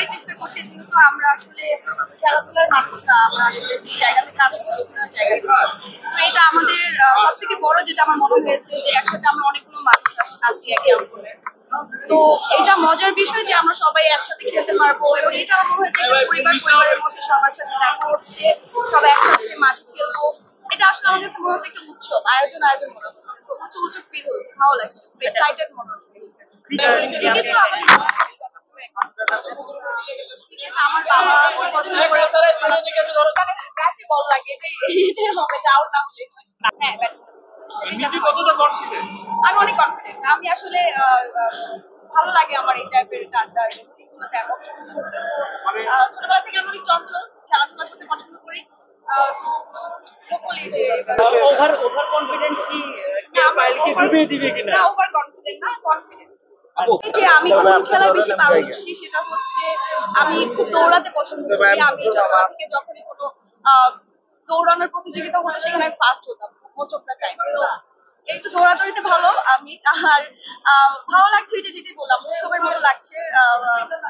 সবাই চেষ্টা করছে, যেহেতু আমরা আসলে খেলাধুলার মানুষ না, আমরা আসলে যে জায়গা থেকে কাজ করি জায়গা থেকে। তো এটা আমাদের সব থেকে বড় যেটা আমার মনে হয়েছে যে একসাথে আমরা অনেকগুলো মানুষ আছি একে অপরের। তো এটা মজার বিষয় যে আমরা সবাই একসাথে খেলতে পারবো, এবং এটা আমার মনে হয়েছে একটা পরিবারের মধ্যে সবার সাথে দেখা হচ্ছে, সবাই একসাথে মাঠে খেলবো। এটা আসলে আমার কাছে মনে হচ্ছে একটা উৎসব, আয়োজন মনে হচ্ছে, তো উঁচু উঁচু ফিল হচ্ছে, ভালো লাগছে, এক্সাইটেড মনে হচ্ছে। ক্রিকেট তো আমার ক্রিকেট আমার বাবা পছন্দ করে, মানে ব্যাটে বল লাগে, এটাই হবে, আউট না হলে হ্যাঁ ব্যাট। আমি অনেক কনফিডেন্ট, আমি আসলে ভালো লাগে আমার এই টাইপের কাজটা, এগুলোতে অংশগ্রহণ করতে। ছোটবেলা থেকে আমি অনেক চঞ্চল, খেলাধুলা করতে পছন্দ করি। তো হোপফুলি যে ওভার কনফিডেন্ট কি কেউ পাইলে কি ডুবিয়ে দিবে কিনা? না, ওভার কনফিডেন্ট না, কনফিডেন্ট। এই যে আমি কোন খেলায় বেশি পারদর্শী সেটা হচ্ছে আমি খুব দৌড়াতে পছন্দ করি। আমি ছোটবেলা থেকে যখনই কোনো আহ, দৌড়ানোর প্রতিযোগিতা হতো সেখানে আমি ফার্স্ট হতাম মোস্ট অফ দ্য টাইম। তো এই তো দৌড়াদৌড়িতে ভালো আমি। আর ভালো লাগছে, ওই যে যেটি বললাম উৎসবের মতো লাগছে।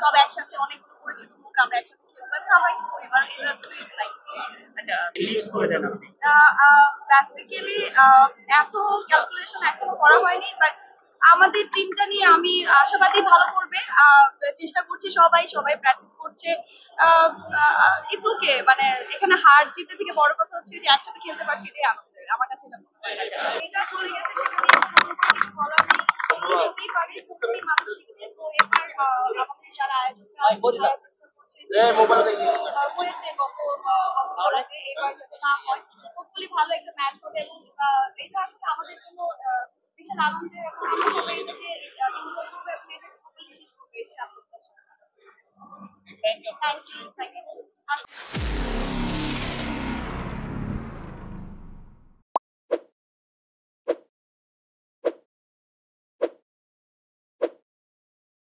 সব একসাথে অনেকগুলো পরিচিত মুখ আমরা একসাথে খেলবো, এটা আমার একটা পরিবার, এটা খুবই like। আচ্ছা, রিলিজ করে দেন আপনি। বেসিক্যালি এত ক্যালকুলেশন এখনো করা হয়নি, বাট আমাদের টিমটা নিয়ে আমি আশাবাদী ভালো করবে। চেষ্টা করছি, সবাই সবাই প্র্যাকটিস করছে। ইটস ওকে, মানে এখানে হার জিতের থেকে বড় কথা হচ্ছে যে একসাথে খেলতে পারছি, এটাই আনন্দের আমার কাছে। এটা মনে হয়। এটা চলে গেছে, সেটা নিয়ে কোনো কিছু বলার নেই। হতেই পারে, প্রতিটি মানুষ শিখবে। তো এবার আমাদের যারা আয়োজক হয়েছে গত খেলাতে, এবার যাতে না হয়, হোপফুলি ভালো একটা ম্যাচ হবে। এবং এটা আসলে আমাদের জন্য বিশাল আনন্দের, এবং আমরা সবাই এটাকে এনজয় করবো এবং এটাকে শেষ করবো, এটা থ্যাংক ইউ। Thank you.